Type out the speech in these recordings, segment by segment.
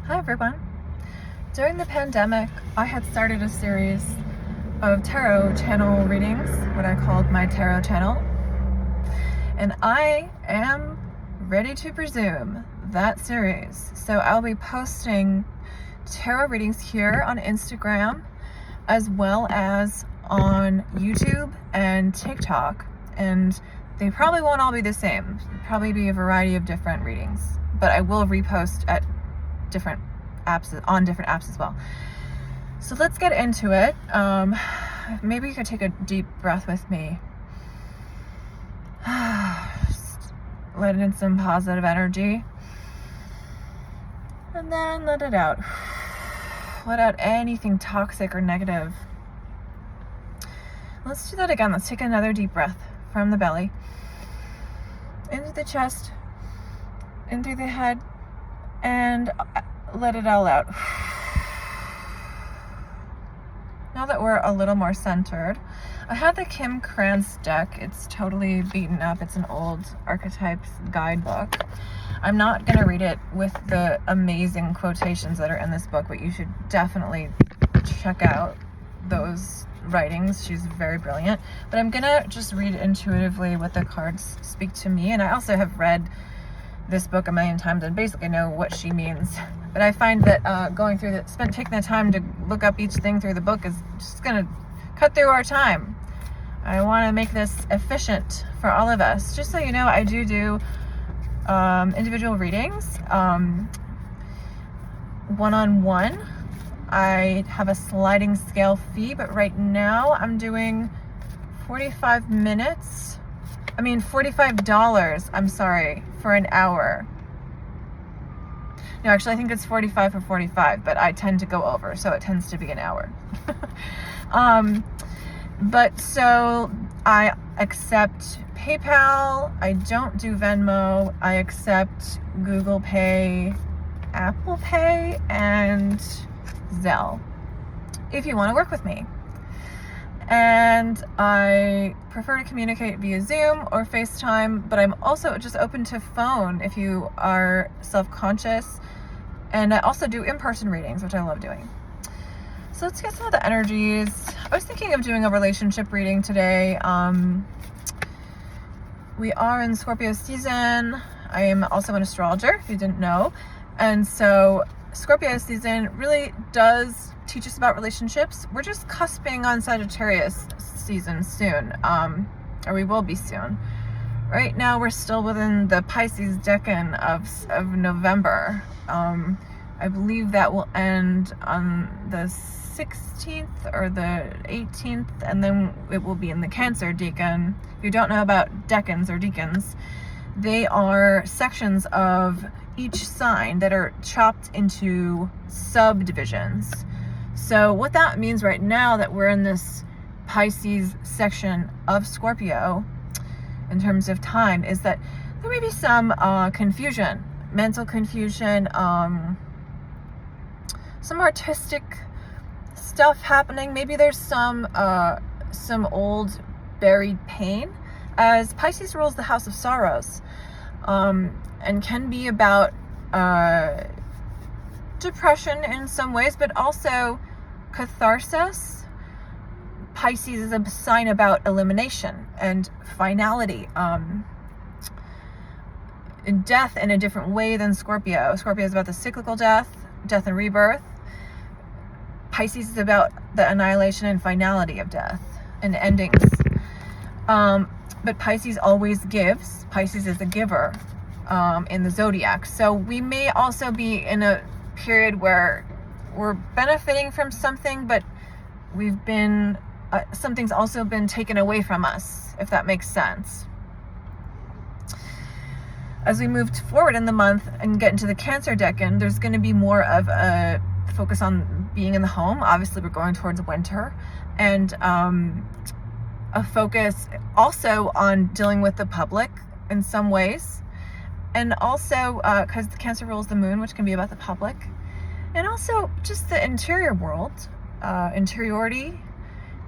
Hi everyone. During the pandemic, I had started a series of tarot channel readings, what I called my tarot channel, and I am ready to resume that series. So I'll be posting tarot readings here on Instagram as well as on YouTube and TikTok, and they probably won't all be the same. It'll probably be a variety of different readings, but I will repost at different apps, on different apps as well. So let's get into it. Maybe you could take a deep breath with me. Just let in some positive energy and then let it out. Let out anything toxic or negative. Let's do that again. Let's take another deep breath from the belly into the chest, in through the head, and let it all out. Now that we're a little more centered, I have the Kim Krans deck. It's totally beaten up. It's an old archetypes guidebook. I'm not going to read it with the amazing quotations that are in this book, but you should definitely check out those writings. She's very brilliant. But I'm going to just read intuitively what the cards speak to me. And I also have read this book a million times and basically know what she means. But I find that taking the time to look up each thing through the book is just going to cut through our time. I want to make this efficient for all of us. Just so you know, I do individual readings, one-on-one. I have a sliding scale fee, but right now I'm doing $45, for an hour. No, actually I think it's 45 for 45, but I tend to go over, so it tends to be an hour. But so I accept PayPal, I don't do Venmo, I accept Google Pay, Apple Pay, and Zelle if you want to work with me. And I prefer to communicate via Zoom or FaceTime, but I'm also just open to phone if you are self-conscious. And I also do in-person readings, which I love doing. So let's get some of the energies. I was thinking of doing a relationship reading today. We are in Scorpio season. I am also an astrologer, if you didn't know. And so Scorpio season really does teach us about relationships. We're just cusping on Sagittarius season soon, or we will be soon. Right now we're still within the Pisces decan of November. I believe that will end on the 16th or the 18th, and then it will be in the Cancer decan. If you don't know about decans or deacons, they are sections of each sign that are chopped into subdivisions. So what that means right now that we're in this Pisces section of Scorpio in terms of time is that there may be some confusion, mental confusion, some artistic stuff happening. Maybe there's some old buried pain, as Pisces rules the house of sorrows, and can be about depression in some ways, but also catharsis. Pisces is a sign about elimination and finality, death in a different way than Scorpio. Scorpio is about the cyclical death and rebirth. Pisces is about the annihilation and finality of death and endings. But Pisces always gives. Pisces is a giver in the zodiac. So we may also be in a period where we're benefiting from something, but we've been something's also been taken away from us, if that makes sense. As we moved forward in the month and get into the Cancer decan, there's going to be more of a focus on being in the home. Obviously we're going towards winter, and a focus also on dealing with the public in some ways, and also because the Cancer rules the moon, which can be about the public, and also just the interior world, interiority,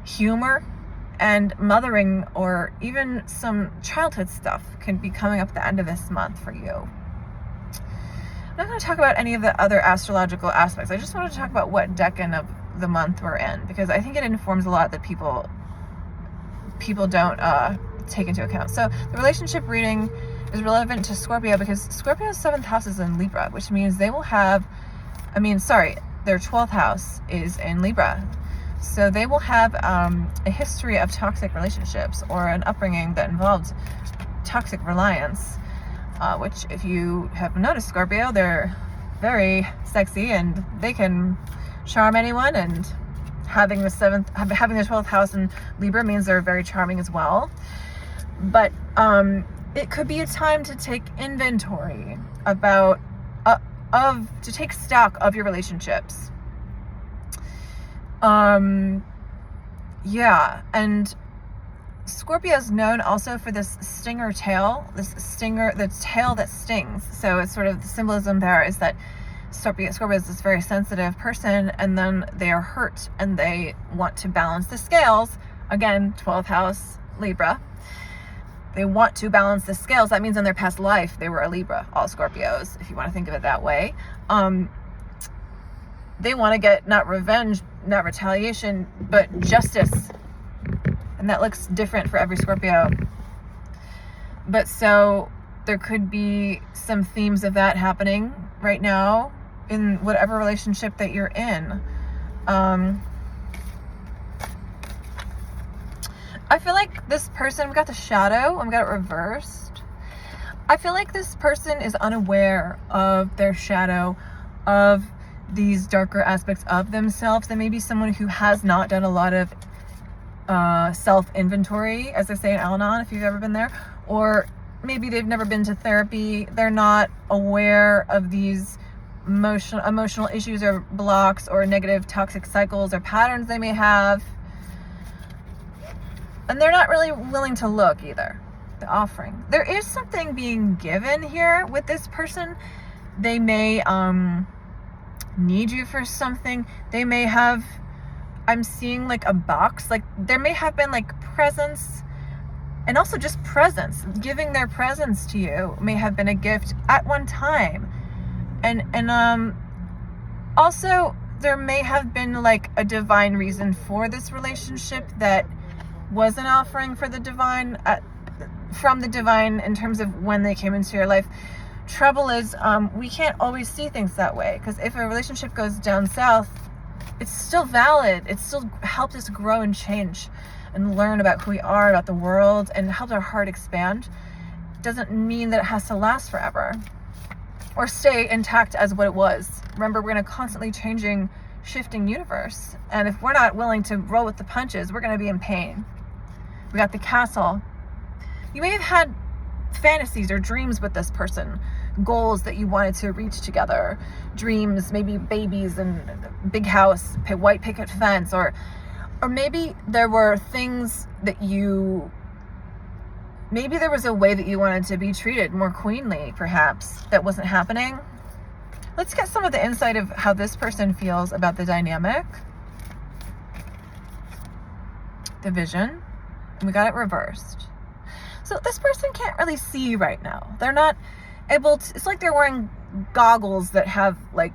humor, and mothering, or even some childhood stuff can be coming up at the end of this month for you. I'm not going to talk about any of the other astrological aspects. I just want to talk about what decan of the month we're in, because I think it informs a lot that people don't take into account. So the relationship reading is relevant to Scorpio because Scorpio's 7th house is in Libra, which means they will have, their 12th house is in Libra. So they will have a history of toxic relationships or an upbringing that involved toxic reliance, which, if you have noticed Scorpio, they're very sexy and they can charm anyone, and having the 12th house in Libra means they're very charming as well. But it could be a time to take inventory to take stock of your relationships. And Scorpio is known also for this stinger tail, the tail that stings. So it's sort of the symbolism there is that Scorpio is this very sensitive person, and then they are hurt and they want to balance the scales. Again, 12th house, Libra. They want to balance the scales. That means in their past life, they were a Libra, all Scorpios, if you want to think of it that way. They want to get not revenge, not retaliation, but justice. And that looks different for every Scorpio. But so there could be some themes of that happening right now in whatever relationship that you're in. I feel like this person, we got the shadow, and we got it reversed. I feel like this person is unaware of their shadow, of these darker aspects of themselves. They may be someone who has not done a lot of self-inventory, as they say in Al-Anon, if you've ever been there. Or maybe they've never been to therapy. They're not aware of these emotional issues or blocks or negative toxic cycles or patterns they may have. And they're not really willing to look either. The offering. There is something being given here with this person. They may need you for something. They may have, I'm seeing like a box. Like there may have been like presents, and also just presents. Giving their presents to you may have been a gift at one time. And also there may have been like a divine reason for this relationship that was an offering for the divine, from the divine, in terms of when they came into your life. Trouble is, we can't always see things that way, because if a relationship goes down south, it's still valid. It still helped us grow and change and learn about who we are, about the world, and helped our heart expand. It doesn't mean that it has to last forever or stay intact as what it was. Remember, we're in a constantly changing, shifting universe, and if we're not willing to roll with the punches, we're going to be in pain. We got the castle. You may have had fantasies or dreams with this person, goals that you wanted to reach together, dreams, maybe babies and big house, white picket fence, or maybe there were things that maybe there was a way that you wanted to be treated more queenly, perhaps, that wasn't happening. Let's get some of the insight of how this person feels about the dynamic. The vision. And we got it reversed. So this person can't really see right now. They're not able to, it's like they're wearing goggles that have like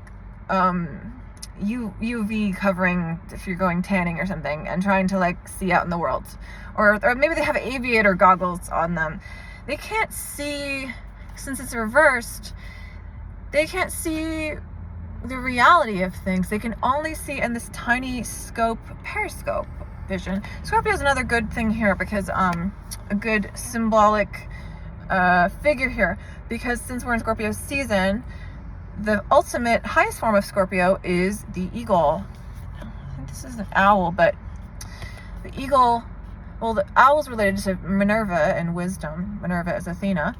UV covering if you're going tanning or something, and trying to like see out in the world. Or maybe they have aviator goggles on them. They can't see, since it's reversed, they can't see the reality of things. They can only see in this tiny scope, periscope vision. Scorpio is another good thing here, because a good symbolic figure here, because since we're in Scorpio season, the ultimate highest form of Scorpio is the eagle. I think this is an owl, but the eagle, well, the owl is related to Minerva and wisdom. Minerva is Athena,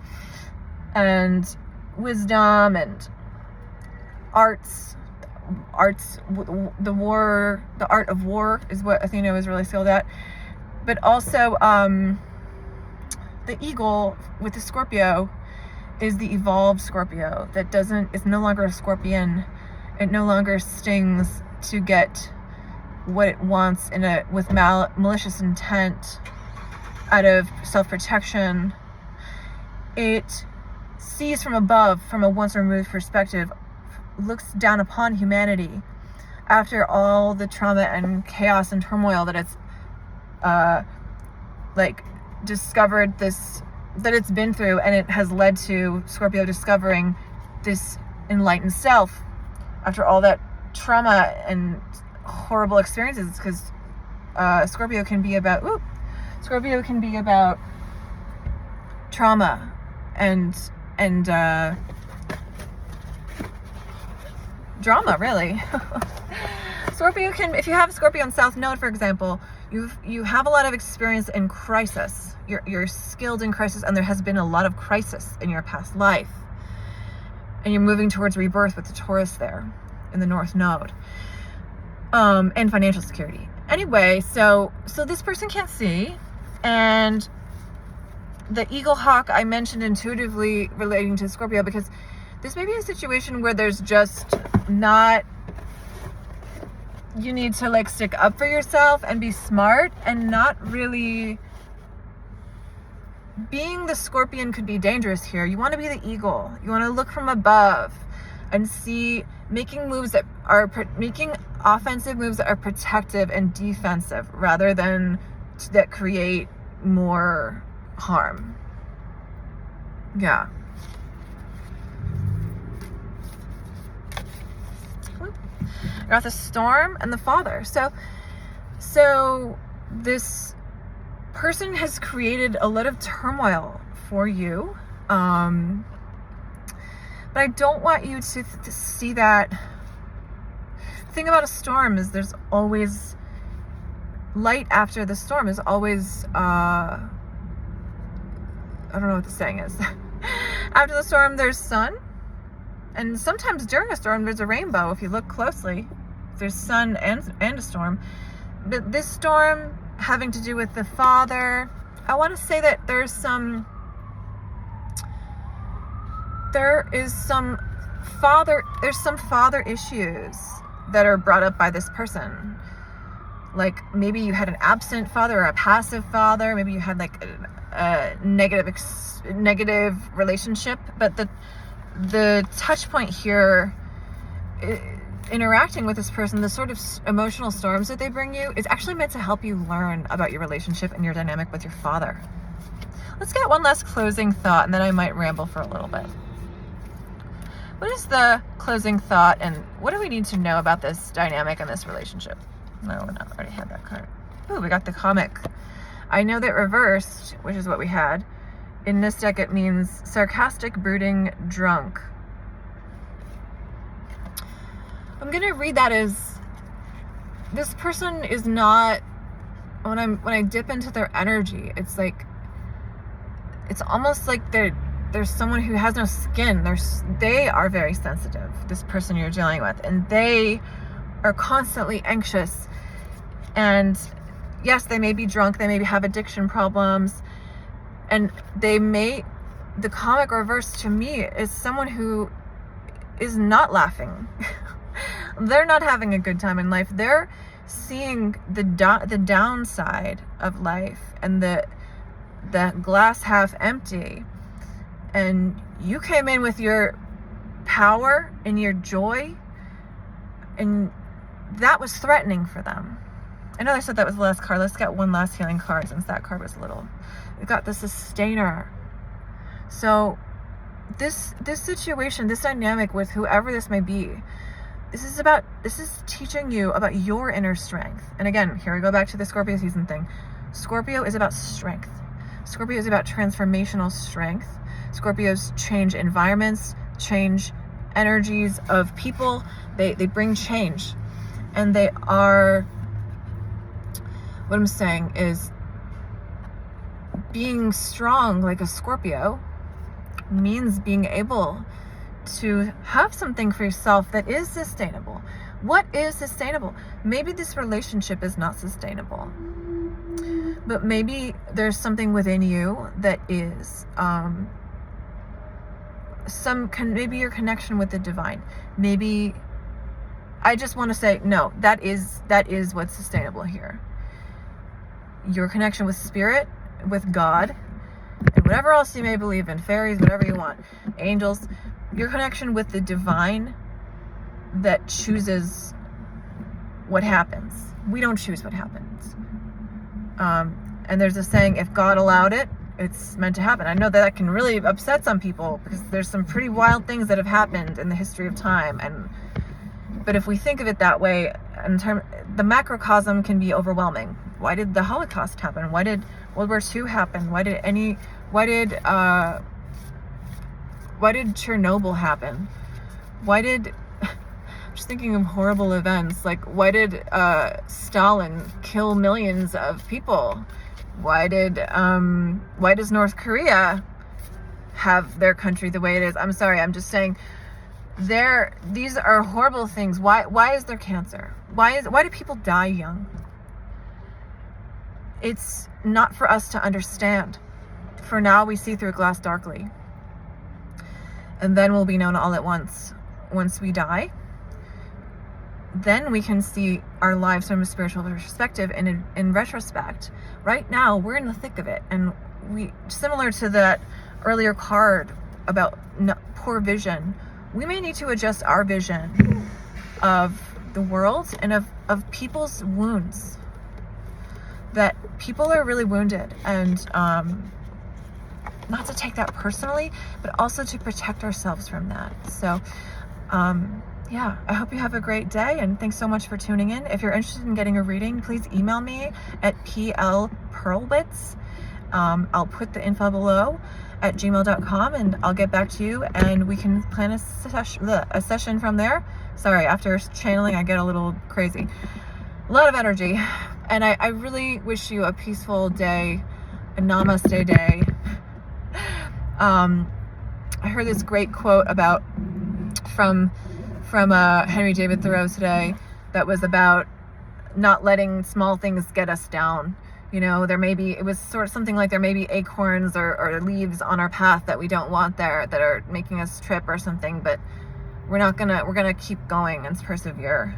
and wisdom and arts, the art of war is what Athena was really skilled at. But also the eagle with the Scorpio is the evolved Scorpio that it's no longer a scorpion. It no longer stings to get what it wants with malicious intent, out of self-protection. It sees from above, from a once removed perspective, looks down upon humanity after all the trauma and chaos and turmoil that it's discovered this, that it's been through, and it has led to Scorpio discovering this enlightened self after all that trauma and horrible experiences. Because Scorpio can be about trauma and drama, really. Scorpio can, if you have Scorpio in South Node, for example, you have a lot of experience in crisis. You're skilled in crisis, and there has been a lot of crisis in your past life. And you're moving towards rebirth with the Taurus there in the North Node. And financial security. Anyway, so this person can't see, and the Eagle Hawk I mentioned intuitively relating to Scorpio, because this may be a situation where there's just not, you need to like stick up for yourself and be smart, and not really, being the Scorpion could be dangerous here. You want to be the eagle. You want to look from above and see, making offensive moves that are protective and defensive, rather than that create more harm. Yeah. I got the Storm and the Father. So this person has created a lot of turmoil for you. But I don't want you to see that. The thing about a storm is there's always light after the storm. Is always, I don't know what the saying is. After the storm, there's sun. And sometimes during a storm, there's a rainbow. If you look closely, there's sun and a storm. But this storm having to do with the Father, I want to say that there's some father issues that are brought up by this person. Like maybe you had an absent father or a passive father. Maybe you had like a negative relationship. But the touch point here, interacting with this person, the sort of emotional storms that they bring you, is actually meant to help you learn about your relationship and your dynamic with your father. Let's get one last closing thought, and then I might ramble for a little bit. What is the closing thought, and what do we need to know about this dynamic and this relationship? No, I already had that card. Ooh, we got the comic. I know that reversed, which is what we had. In this deck, it means sarcastic, brooding, drunk. I'm gonna read that as, this person is not, when I dip into their energy, it's like, it's almost like there's someone who has no skin. They are very sensitive, this person you're dealing with, and they are constantly anxious. And yes, they may be drunk, they may have addiction problems, and the comic reverse to me is someone who is not laughing. They're not having a good time in life. They're seeing the downside of life, and the glass half empty. And you came in with your power and your joy, and that was threatening for them. I know I said that was the last card. Let's get one last healing card, since that card was little. We got the Sustainer. So this situation, this dynamic with whoever this may be, this is teaching you about your inner strength. And again, here we go back to the Scorpio season thing. Scorpio is about strength. Scorpio is about transformational strength. Scorpios change environments, change energies of people. They bring change. And they are, what I'm saying is, being strong like a Scorpio means being able to have something for yourself that is sustainable. What is sustainable? Maybe this relationship is not sustainable, but maybe there's something within you that is, maybe your connection with the divine. Maybe, I just want to say, no, that is what's sustainable here. Your connection with spirit, with God, and whatever else you may believe in, fairies, whatever you want, angels, your connection with the divine that chooses what happens. We don't choose what happens. And there's a saying, if God allowed it, it's meant to happen. I know that can really upset some people because there's some pretty wild things that have happened in the history of time. But if we think of it that way, the macrocosm can be overwhelming. Why did the Holocaust happen? Why did World War II happen? Why did Chernobyl happen? Why did just thinking of horrible events, like why did Stalin kill millions of people? Why does North Korea have their country the way it is? I'm sorry, I'm just saying these are horrible things. Why is there cancer? Why do people die young? It's not for us to understand. For now, we see through a glass darkly. And then we'll be known all at once. Once we die, then we can see our lives from a spiritual perspective and in retrospect. Right now, we're in the thick of it. And similar to that earlier card about poor vision, we may need to adjust our vision of the world and of people's wounds. That people are really wounded, and not to take that personally, but also to protect ourselves from that. So, yeah, I hope you have a great day, and thanks so much for tuning in. If you're interested in getting a reading, please email me at plperlwitz. I'll put the info below at gmail.com, and I'll get back to you, and we can plan a session from there. Sorry, after channeling, I get a little crazy. A lot of energy, and I really wish you a peaceful day, a namaste day. I heard this great quote from Henry David Thoreau today that was about not letting small things get us down. You know, it was sort of something like there may be acorns or leaves on our path that we don't want there that are making us trip or something, but we're gonna keep going and persevere.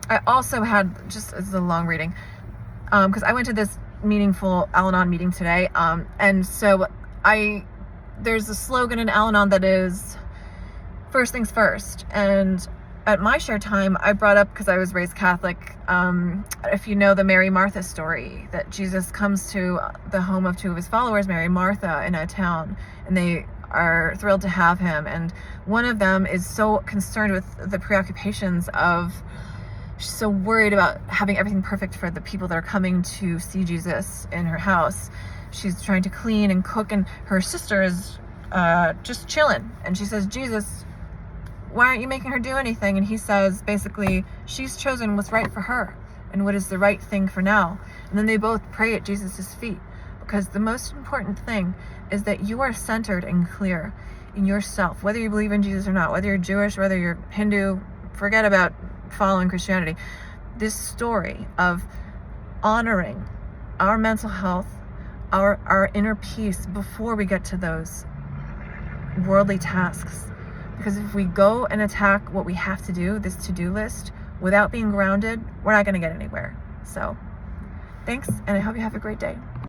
I also had, just as a long reading, because I went to this meaningful Al-Anon meeting today, and so there's a slogan in Al-Anon that is first things first, and at my share time, I brought up, because I was raised Catholic, if you know the Mary Martha story, that Jesus comes to the home of two of his followers, Mary and Martha, in a town, and they are thrilled to have him, and one of them is so concerned with the preoccupations of, she's so worried about having everything perfect for the people that are coming to see Jesus in her house. She's trying to clean and cook, and her sister is just chilling, and she says, Jesus, why aren't you making her do anything? And he says, basically, she's chosen what's right for her and what is the right thing for now. And then they both pray at Jesus' feet, because the most important thing is that you are centered and clear in yourself, whether you believe in Jesus or not, whether you're Jewish, whether you're Hindu, forget about following Christianity. This story of honoring our mental health, our inner peace before we get to those worldly tasks. Because if we go and attack what we have to do, this to-do list, without being grounded, we're not going to get anywhere. So, thanks, and I hope you have a great day.